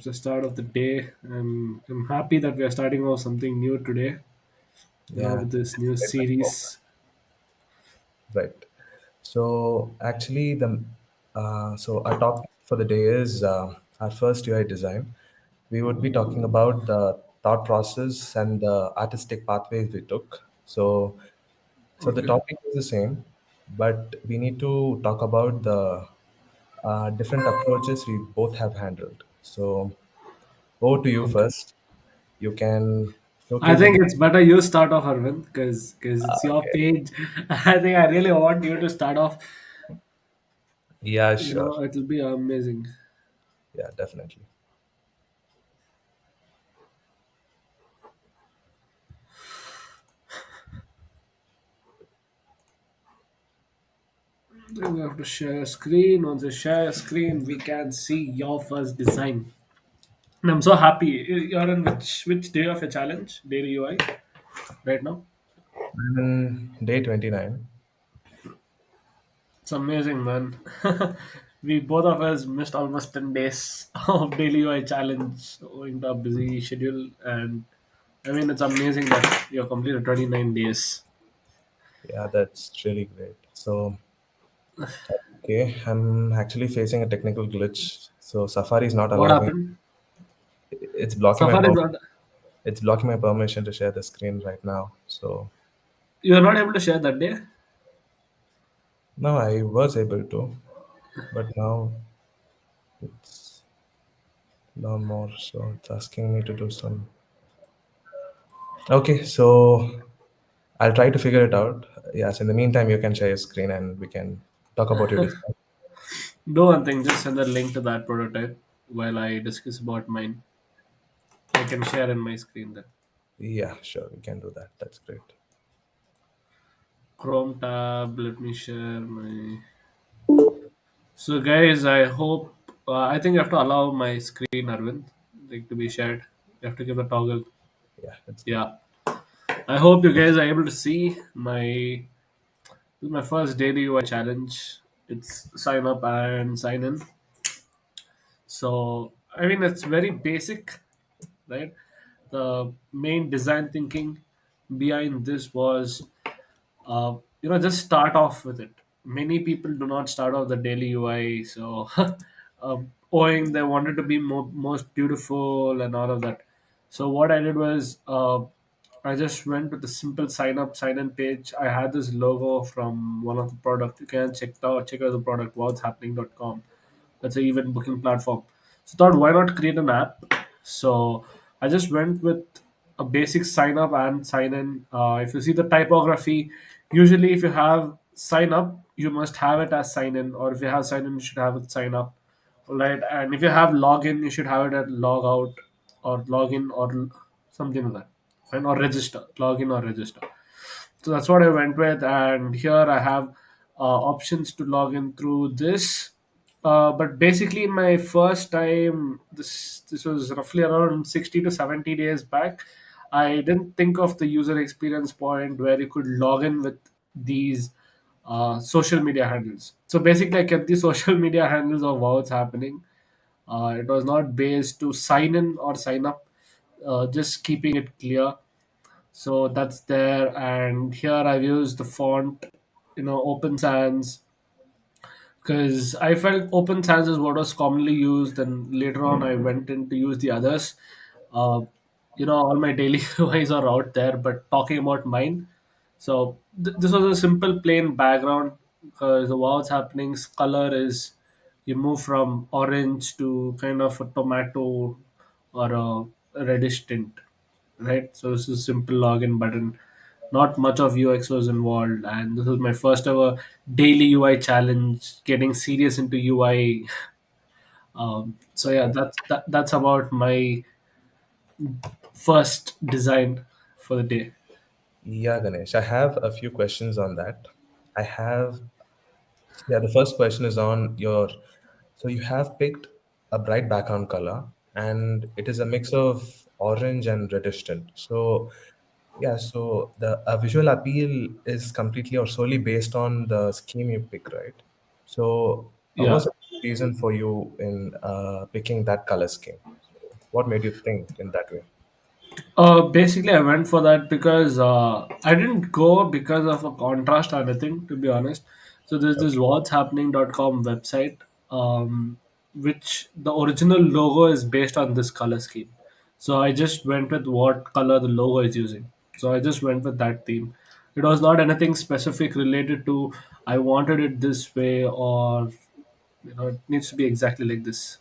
The start of the day. I'm happy that we are starting off something new today, Yeah, with this new great platform. series. Right. So actually, the our topic for the day is our first UI design. We would be talking about the thought process and the artistic pathways we took. So the Okay. topic is the same, but we need to talk about the different approaches we both have handled. So over to you Okay. first. You can I showcase your. think it's better you start off, Arvind, because it's your Okay. page. I think I really want you to start off. Yeah, sure. It'll be amazing. Yeah, definitely. Then we have to share a screen. Once you share a screen, we can see your first design. And I'm so happy. You're in which day of your challenge? Daily UI right now. Day 29. It's amazing, man. We both of us missed almost 10 days of daily UI challenge owing to a busy schedule, and I mean it's amazing that you're completed 29 days. Yeah, that's really great. So, okay, I'm actually facing a technical glitch. So Safari is not What allowing. happened? It's blocking my Safari is not. it's blocking my permission to share the screen right now. So You are not able to share that day. now I was able to, but now it's no more. So it's asking me to do some. Okay, so I'll try to figure it out. Yes, in the meantime, you can share your screen and we can talk about your design. Do one thing. Just send a link to that prototype while I discuss about mine. I can share in my screen then. Yeah, sure, we can do that. That's great. Chrome tab. Let me share my. So guys, I hope. I think you have to allow my screen, Arvind, like to be shared. You have to give a toggle. Yeah, that's good. Yeah. I hope you guys are able to see my first daily UI challenge. It's sign up and sign in. So I mean it's very basic, right? The main design thinking behind this was just start off with it. Many people do not start off the daily UI, so owing they wanted to be most beautiful and all of that. So what I did was I just went with the simple sign up sign in page. I had this logo from one of the product. You can check out the product whatshappening.com. That's an event booking platform. So thought why not create an app? So I just went with a basic sign up and sign in. If you see the typography, usually if you have sign up, you must have it as sign in, or if you have sign in, you should have it sign up, right? And if you have login, you should have it at log out or login or something like that, fine, or register, login or register. So that's what I went with, and here I have options to log in through this. But basically, my first time, this was roughly around 60 to 70 days back. I didn't think of the user experience point where you could log in with these social media handles. So basically, I kept the social media handles of what's happening. It was not based to sign in or sign up, just keeping it clear. So that's there, and here I've used the font, Open Sans, because I felt Open Sans is what was commonly used, and later on I went in to use the others. Uh, all my daily UIs are out there, but talking about mine, so this was a simple plain background because what's happening's color is you move from orange to kind of a tomato or a reddish tint, right? So this is simple login button. Not much of UX was involved, and this was my first ever daily UI challenge. Getting serious into UI. So yeah, that's about my first design for the day. Yeah, Ganesh, I have a few questions on that. I have, yeah, the first question is on your, so you have picked a bright background color and it is a mix of orange and reddish tint. So, yeah, so the visual appeal is completely or solely based on the scheme you pick, right? So, what was Yeah. the reason for you in picking that color scheme? What made you think in that way? Basically, I went for that because I didn't go because of a contrast or anything, to be honest. So there's this Okay. whatshappening.com website, which the original logo is based on this color scheme. So I just went with what color the logo is using. So I just went with that theme. It was not anything specific related to I wanted it this way, or it needs to be exactly like this.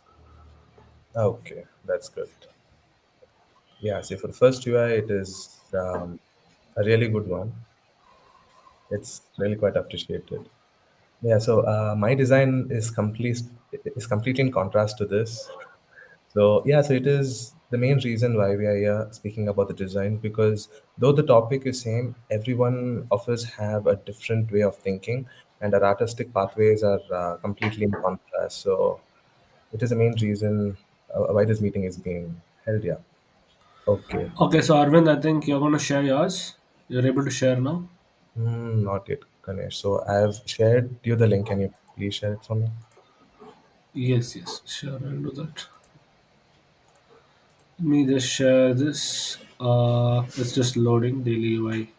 Okay, that's good. Yeah, see, for the first UI, it is a really good one. It's really quite appreciated. Yeah, so my design is completely in contrast to this. So yeah, so it is the main reason why we are here speaking about the design, because though the topic is same, everyone of us have a different way of thinking, and our artistic pathways are completely in contrast. So it is the main reason why this meeting is being held here. Okay. Okay, so Arvind, I think you're going to share yours. You're able to share now. Not yet, Ganesh. So I have shared you the link. Can you please share it for me? Yes, yes, sure, I'll do that. Let me just share this. It's just loading daily UI.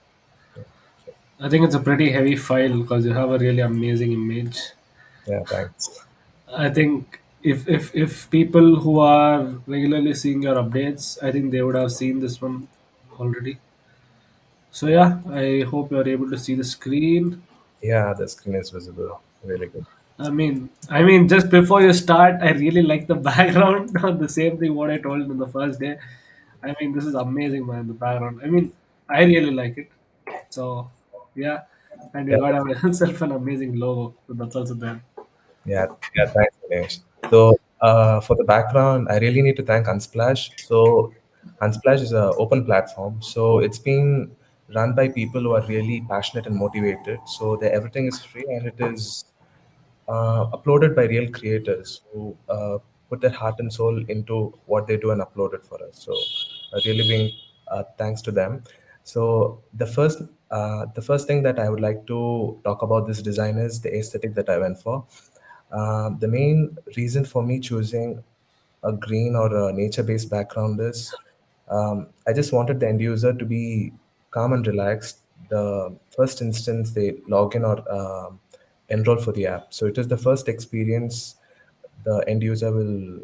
Yeah, sure. I think it's a pretty heavy file because you have a really amazing image. Yeah, thanks. I think if people who are regularly seeing your updates, I think they would have seen this one already. So yeah, I hope you're able to see the screen. Yeah, the screen is visible. Really good. I mean, just before you start, I really like the background on the same thing what I told in the first day. I mean, this is amazing, man. The background. I mean, I really like it. So, yeah, and you Yeah, got yourself an amazing logo. So that's also there. yeah, yeah. Thanks, Ganesh. So, for the background, I really need to thank Unsplash. So, Unsplash is an open platform. So, it's been run by people who are really passionate and motivated. So, everything is free, and it is uploaded by real creators who put their heart and soul into what they do and upload it for us. So, really being thanks to them. So, the first thing that I would like to talk about this design is the aesthetic that I went for. The main reason for me choosing a green or a nature-based background is I just wanted the end user to be calm and relaxed the first instance they log in or enroll for the app. So it is the first experience the end user will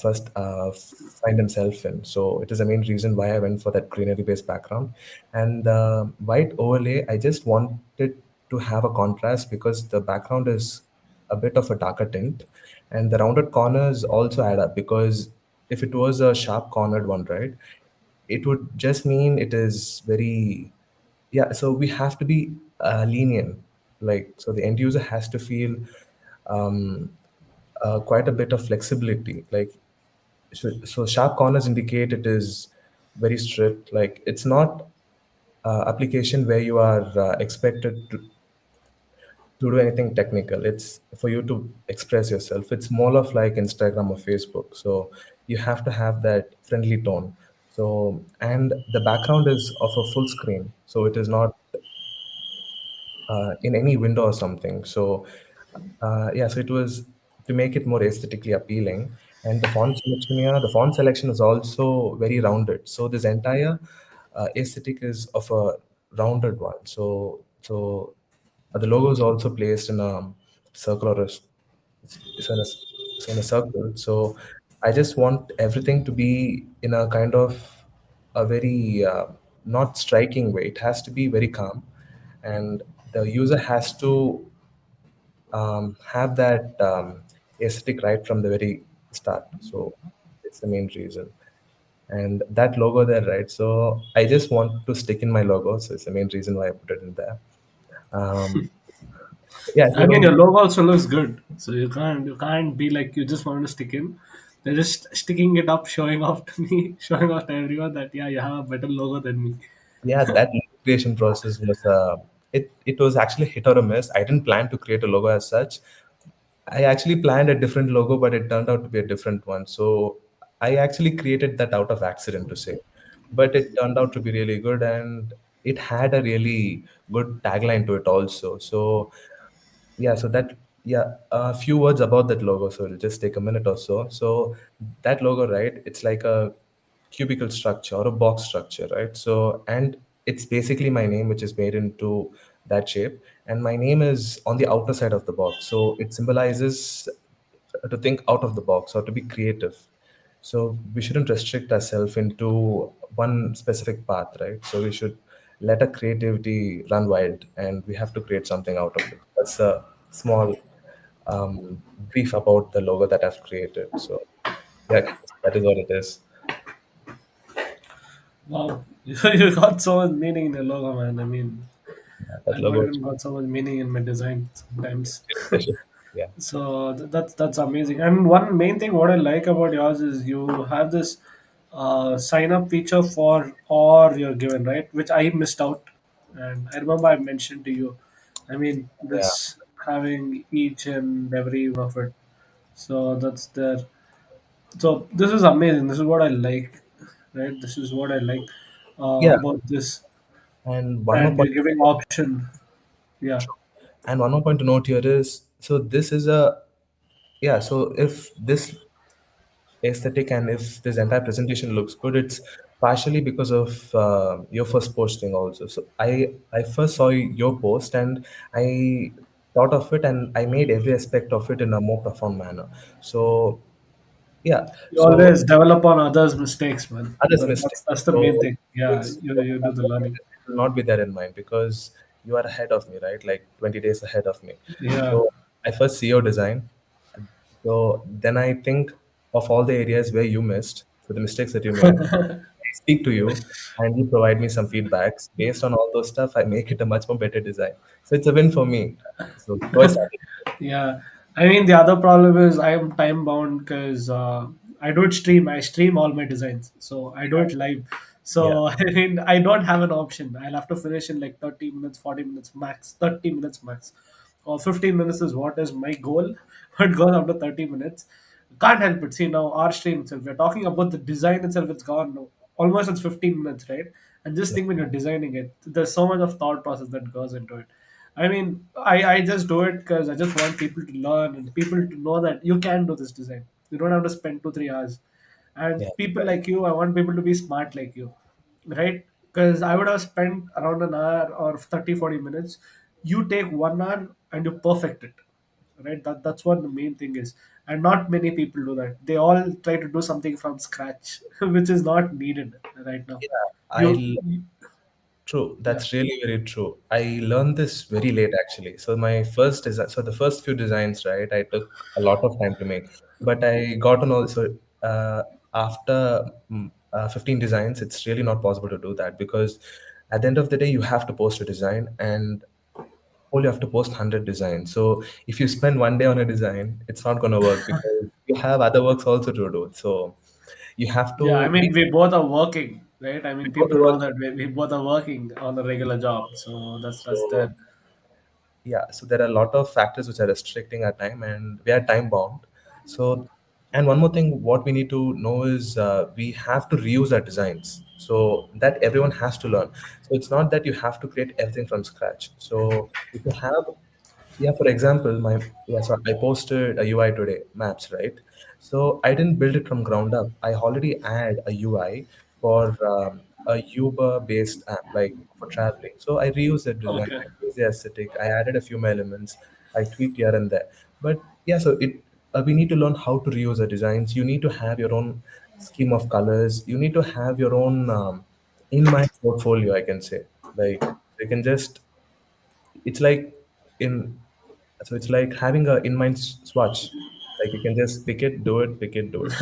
first find himself in. So it is the main reason why I went for that greenery-based background. And the white overlay, I just wanted to have a contrast because the background is a bit of a darker tint, and the rounded corners also add up because if it was a sharp cornered one, right, it would just mean it is very, yeah. So we have to be lenient, like so the end user has to feel um, quite a bit of flexibility, like so sharp corners indicate it is very strict, like it's not application where you are expected to do anything technical. It's for you to express yourself. It's more of like Instagram or Facebook. So you have to have that friendly tone. So and the background is of a full screen. So it is not in any window or something. So yeah, so it was to make it more aesthetically appealing. And the font selection here, the font selection is also very rounded. So this entire aesthetic is of a rounded one. So the logo is also placed in a circle or it's in a, it's in a circle. So I just want everything to be in a kind of a very not striking way. It has to be very calm, and the user has to have that aesthetic right from the very start. So it's the main reason. And that logo there, right? So I just want to stick in my logo. So it's the main reason why I put it in there. Um, yeah, I so mean, your logo also looks good. So you can't be like you just want to stick in. They're just sticking it up, showing off to me, showing off to everyone that yeah, you have a better logo than me. yeah, that logo creation process was it was actually hit or a miss. I didn't plan to create a logo as such. I actually planned a different logo, but it turned out to be a different one. So I actually created that out of accident to say, but it turned out to be really good, and it had a really good tagline to it also. So yeah, so that. Yeah, a few words about that logo. So it'll just take a minute or so. So that logo, right? It's like a cubicle structure or a box structure, right? So and it's basically my name, which is made into that shape. And my name is on the outer side of the box. So it symbolizes to think out of the box or to be creative. So we shouldn't restrict ourselves into one specific path, right? So we should let our creativity run wild, and we have to create something out of it. That's a small brief about the logo that I've created. So yeah, that is what it is. Wow, you got so much meaning in the logo, man. I mean, Yeah, that I not logo is even got so much meaning in my design sometimes. very special. Yeah, So that's amazing. And one main thing what I like about yours is you have this sign up feature for or you're given, right, which I missed out. And I remember I mentioned to you, I mean, yeah, this having each and every one of it. So that's there. So this is amazing. This is what I like, right? This is what I like yeah. about this. And one more And point. you're giving option. Yeah. And one more point to note here is so this is a yeah. So if this aesthetic and if this entire presentation looks good, it's partially because of your first posting also. So I first saw your post and I thought of it and I made every aspect of it in a more profound manner. So yeah, You so always develop on others' mistakes, man. others mistake. That's the main So thing. Yeah, it's you do the learning. it will not be there in mind because you are ahead of me, right? Like 20 days ahead of me. Yeah. So I first see your design. So then I think of all the areas where you missed, so the mistakes that you made. I speak to you and you provide me some feedbacks. Based on all those stuff, I make it a much more better design. So it's a win for me. So go I started. Yeah, I mean the other problem is I am time bound because I don't stream. I stream all my designs, so I do it live. Yeah, So I mean I don't have an option. I'll have to finish in like 30 minutes, 40 minutes max, 30 minutes max, or 15 minutes is what is my goal. But goes after 30 minutes. Can't help it. See now our stream itself. We're talking about the design itself. It's gone now. Almost it's 15 minutes, right? And just yeah, think when you're designing it, there's so much of thought process that goes into it. I mean, I just do it because I just want people to learn and people to know that you can do this design. You don't have to spend 2 3 hours. And yeah, people like you, I want people to be smart like you, right? Because I would have spent around an hour or 30 40 minutes. You take 1 hour and you perfect it, right? That's what the main thing is. And not many people do that. They all try to do something from scratch, which is not needed right now. yeah. You, I True, yeah. that's really very true. I learned this very late actually. So my first design, so the first few designs, right, I took a lot of time to make. But I got to know, so after 15 designs, it's really not possible to do that because at the end of the day, you have to post a design and only have to post 100 designs. So if you spend one day on a design, it's not going to work because you have other works also to do. So you have Yeah, I to be mean, we both are working, right? I mean, before people the know work. that we both are working on a regular job, so that's So there. yeah, so there are a lot of factors which are restricting our time and we are time bound. So and one more thing what we need to know is we have to reuse our designs so that everyone has to learn. So it's not that you have to create everything from scratch. So if you have yeah, for example, so I posted a UI today, maps, right? So I didn't build it from ground up. I already had a UI for a Uber-based app, like for traveling. So I reused the design, Okay. I reused the aesthetic, I added a few more elements, I tweaked here and there. But yeah, so it we need to learn how to reuse the designs. You need to have your own scheme of colors. You need to have your own in-mind portfolio, I can say. Like you can just it's like in so it's like having a in mind swatch. Like you can just pick it, do it, pick it, do it.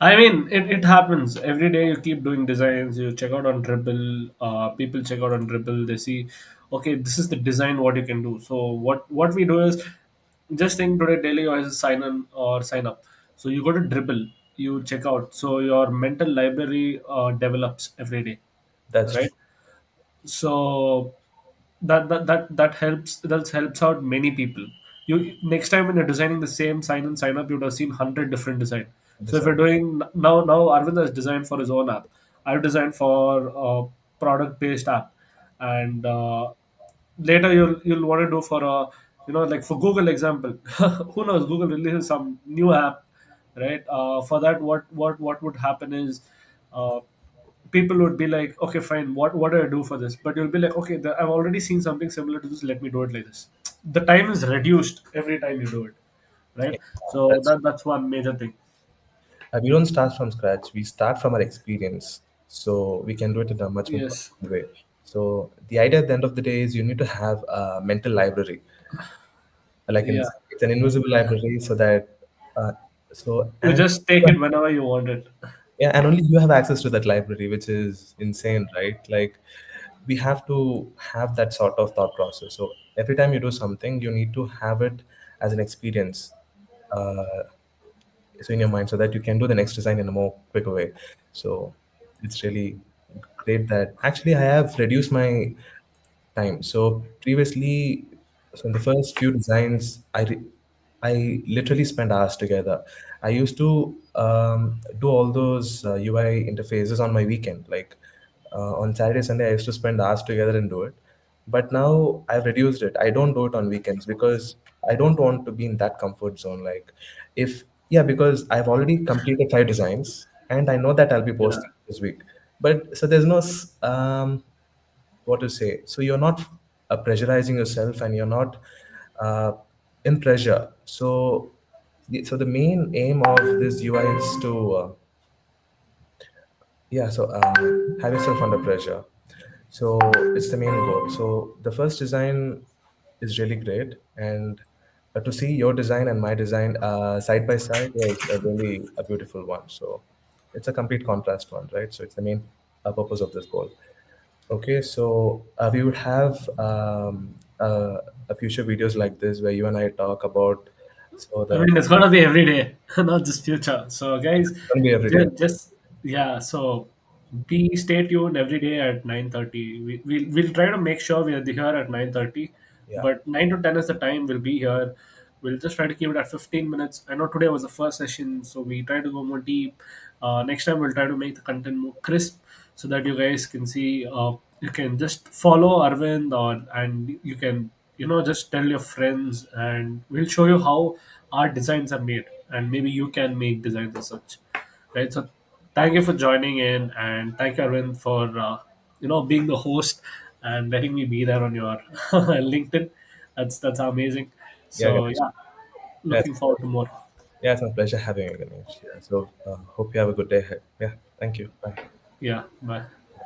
I mean, it happens every day. You keep doing designs. You check out on Dribble. People check out on Dribble. They see, okay, this is the design. What you can do. So what we do is just think today daily or sign in or sign up. So you go to Dribble. You check out. So your mental library develops every day, That's right? true. So that helps out many people. You next time when you're designing the same sign and sign up, you would have seen 100 different design. So if you're Design. doing now Arvind has designed for his own app. I've designed for a product based app, and later you'll want to do for a like for Google example, who knows, Google releases some new app, right? For that, what would happen is, uh, people would be like, okay, fine, what do I do for this? But you'll be like, okay, I've already seen something similar to this, let me do it like this. The time is reduced every time you do it, right? Yeah, So that's that's one major thing. we don't start from scratch. We start from our experience, so we can do it in a much more Yes. powerful way. So the idea at the end of the day is you need to have a mental library, like Yeah, it's an invisible library, so that uh, so you and just take it whenever you want it. yeah, and only you have access to that library, which is insane, right? Like we have to have that sort of thought process. So every time you do something, you need to have it as an experience. Uh, so in your mind, so that you can do the next design in a more quicker way. So it's really great that actually I have reduced my time. So previously, so in the first few designs, I literally spent hours together. I used to do all those UI interfaces on my weekend. Like on Saturday, Sunday, I used to spend hours together and do it. But now I've reduced it. I don't do it on weekends because I don't want to be in that comfort zone. Like, if, yeah, because I've already completed 5 designs and I know that I'll be Yeah. posting this week. But so there's no what to say. So you're not pressurizing yourself, and you're not uh, in pressure. So so the main aim of this UI is to yeah, so have yourself under pressure. So it's the main goal. So the first design is really great, and to see your design and my design side by side was a really a beautiful one. So it's a complete contrast one, right? So it's the main purpose of this goal. Okay, so we would have a future videos like this where you and I talk about so I the mean, it's gonna be every day, not just future. So, guys, it's gonna be every day. just yeah. So, be stay tuned every day at 9:30. We'll try to make sure we are here at 9:30, Yeah, but 9 to 10 is the time we'll be here. We'll just try to keep it at 15 minutes. I know today was the first session, so we try to go more deep. Next time we'll try to make the content more crisp so that you guys can see. You can just follow Arvind, or and you can just tell your friends, and we'll show you how our designs are made, and maybe you can make designs as such, right? So thank you for joining in, and thank you, Arvind, for being the host and letting me be there on your LinkedIn. That's amazing. yeah, So Ganesh. yeah, Yeah, looking forward to more. yeah, it's my pleasure having you, Ganesh. Yeah, so hope you have a good day ahead. Yeah, thank you. Bye. Yeah, bye.